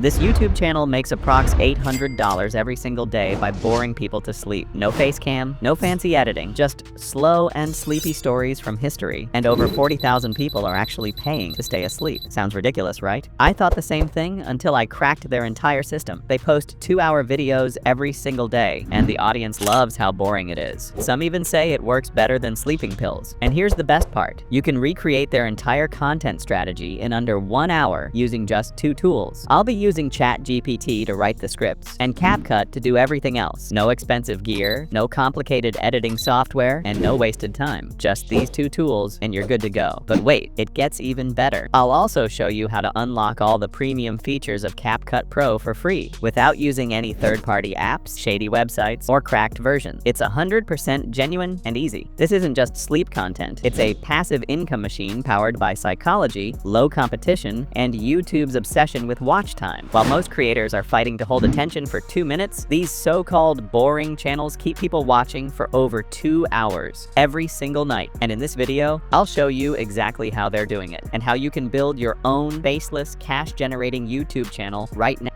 This YouTube channel makes approx $800 every single day by boring people to sleep. No face cam, no fancy editing, just slow and sleepy stories from history. And over 40,000 people are actually paying to stay asleep. Sounds ridiculous, right? I thought the same thing until I cracked their entire system. They post 2-hour videos every single day, and the audience loves how boring it is. Some even say it works better than sleeping pills. And here's the best part. You can recreate their entire content strategy in under 1 hour using just 2 tools. I'll be using ChatGPT to write the scripts, and CapCut to do everything else. No expensive gear, no complicated editing software, and no wasted time. Just these 2 tools and you're good to go. But wait, it gets even better. I'll also show you how to unlock all the premium features of CapCut Pro for free without using any third-party apps, shady websites, or cracked versions. It's 100% genuine and easy. This isn't just sleep content. It's a passive income machine powered by psychology, low competition, and YouTube's obsession with watch time. While most creators are fighting to hold attention for 2 minutes, these so-called boring channels keep people watching for over 2 hours every single night. And in this video, I'll show you exactly how they're doing it and how you can build your own faceless, cash-generating YouTube channel right now.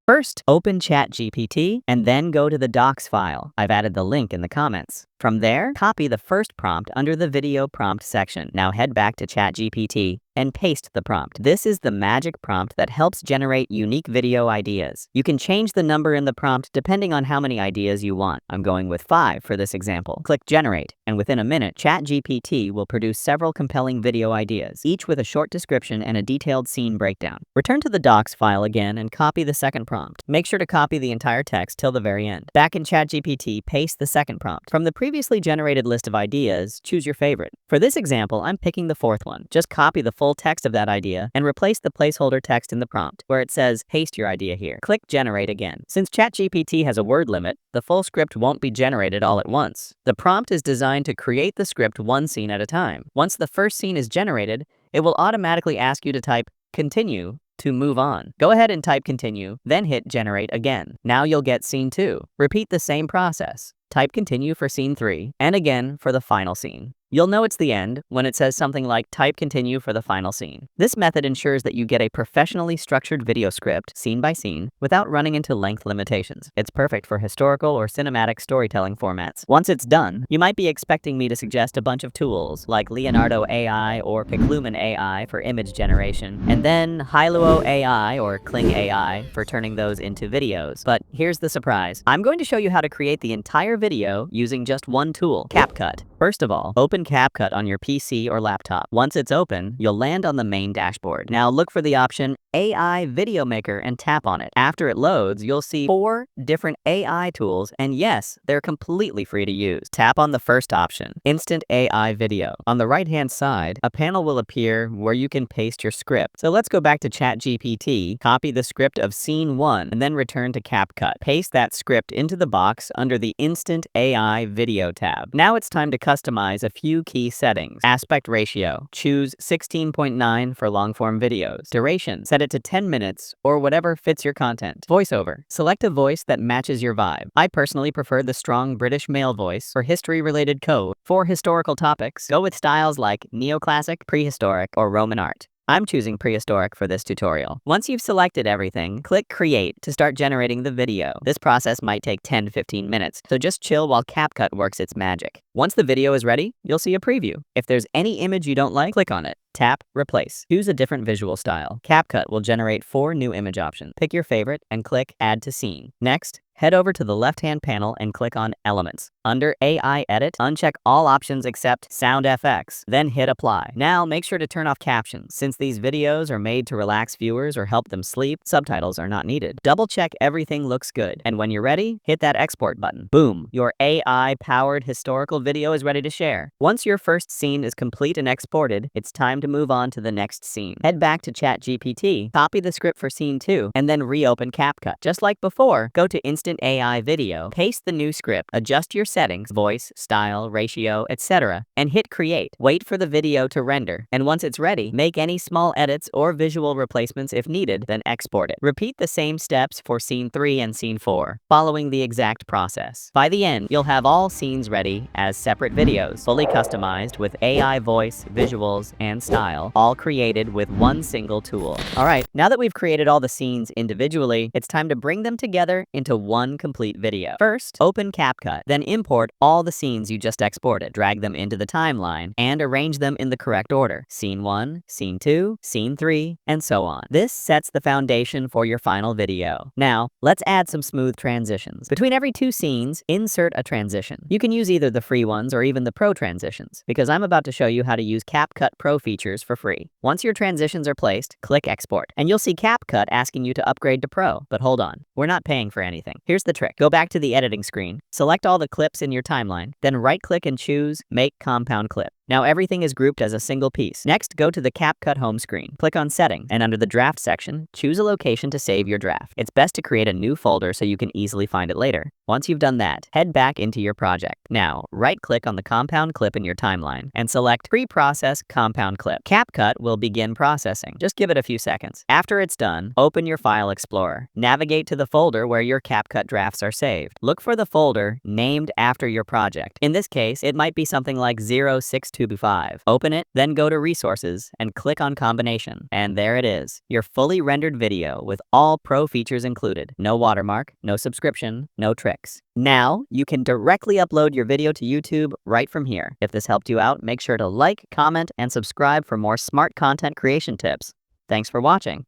First, open ChatGPT and then go to the docs file. I've added the link in the comments. From there, copy the first prompt under the video prompt section. Now head back to ChatGPT and paste the prompt. This is the magic prompt that helps generate unique video ideas. You can change the number in the prompt depending on how many ideas you want. I'm going with 5 for this example. Click Generate, and within a minute, ChatGPT will produce several compelling video ideas, each with a short description and a detailed scene breakdown. Return to the docs file again and copy the second prompt. Make sure to copy the entire text till the very end. Back in ChatGPT, paste the second prompt. From the previously generated list of ideas, choose your favorite. For this example, I'm picking the 4th one. Just copy the full text of that idea and replace the placeholder text in the prompt where it says paste your idea here. Click Generate again. Since ChatGPT has a word limit, the full script won't be generated all at once. The prompt is designed to create the script one scene at a time. Once the first scene is generated, it will automatically ask you to type continue to move on. Go ahead and type continue, then hit generate again. Now you'll get scene 2. Repeat the same process. Type continue for scene 3, and again for the final scene. You'll know it's the end when it says something like type continue for the final scene. This method ensures that you get a professionally structured video script, scene by scene, without running into length limitations. It's perfect for historical or cinematic storytelling formats. Once it's done, you might be expecting me to suggest a bunch of tools like Leonardo AI or Piclumen AI for image generation, and then Hailuo AI or Kling AI for turning those into videos. But here's the surprise. I'm going to show you how to create the entire video using just one tool, CapCut. First of all, open CapCut on your PC or laptop. Once it's open, you'll land on the main dashboard. Now look for the option AI Video Maker and tap on it. After it loads, you'll see 4 different AI tools, and yes, they're completely free to use. Tap on the first option, Instant AI Video. On the right-hand side, a panel will appear where you can paste your script. So let's go back to ChatGPT, copy the script of scene 1, and then return to CapCut. Paste that script into the box under the Instant AI Video tab. Now it's time to customize a few key settings. Aspect ratio. Choose 16.9 for long-form videos. Duration. Set it to 10 minutes or whatever fits your content. Voiceover. Select a voice that matches your vibe. I personally prefer the strong British male voice for history-related code. For historical topics, go with styles like neoclassic, prehistoric, or Roman art. I'm choosing prehistoric for this tutorial. Once you've selected everything, click Create to start generating the video. This process might take 10 to 15 minutes, so just chill while CapCut works its magic. Once the video is ready, you'll see a preview. If there's any image you don't like, click on it. Tap Replace. Choose a different visual style. CapCut will generate 4 new image options. Pick your favorite and click Add to Scene. Next, head over to the left-hand panel and click on Elements. Under AI Edit, uncheck all options except Sound FX, then hit Apply. Now make sure to turn off captions. Since these videos are made to relax viewers or help them sleep, subtitles are not needed. Double-check everything looks good, and when you're ready, hit that export button. Boom! Your AI-powered historical video is ready to share. Once your first scene is complete and exported, it's time to move on to the next scene. Head back to ChatGPT, copy the script for scene 2, and then reopen CapCut. Just like before, go to Instant instant AI video, paste the new script, adjust your settings, voice, style, ratio, etc., and hit create. Wait for the video to render, and once it's ready, make any small edits or visual replacements if needed, then export it. Repeat the same steps for scene 3 and scene 4, following the exact process. By the end, you'll have all scenes ready as separate videos, fully customized with AI voice, visuals, and style, all created with one single tool. Alright, now that we've created all the scenes individually, it's time to bring them together into one complete video. First, open CapCut, then import all the scenes you just exported, drag them into the timeline, and arrange them in the correct order. Scene 1, Scene 2, Scene 3, and so on. This sets the foundation for your final video. Now, let's add some smooth transitions. Between every 2 scenes, insert a transition. You can use either the free ones or even the pro transitions, because I'm about to show you how to use CapCut Pro features for free. Once your transitions are placed, click Export, and you'll see CapCut asking you to upgrade to Pro. But hold on, we're not paying for anything. Here's the trick. Go back to the editing screen, select all the clips in your timeline, then right-click and choose Make Compound Clip. Now everything is grouped as a single piece. Next, go to the CapCut home screen. Click on Settings, and under the Draft section, choose a location to save your draft. It's best to create a new folder so you can easily find it later. Once you've done that, head back into your project. Now, right-click on the compound clip in your timeline and select Pre-Process Compound Clip. CapCut will begin processing. Just give it a few seconds. After it's done, open your File Explorer. Navigate to the folder where your CapCut drafts are saved. Look for the folder named after your project. In this case, it might be something like 06225. Open it, then go to Resources and click on Combination. And there it is, your fully rendered video with all pro features included. No watermark, no subscription, no tricks. Now, you can directly upload your video to YouTube right from here. If this helped you out, make sure to like, comment, and subscribe for more smart content creation tips. Thanks for watching.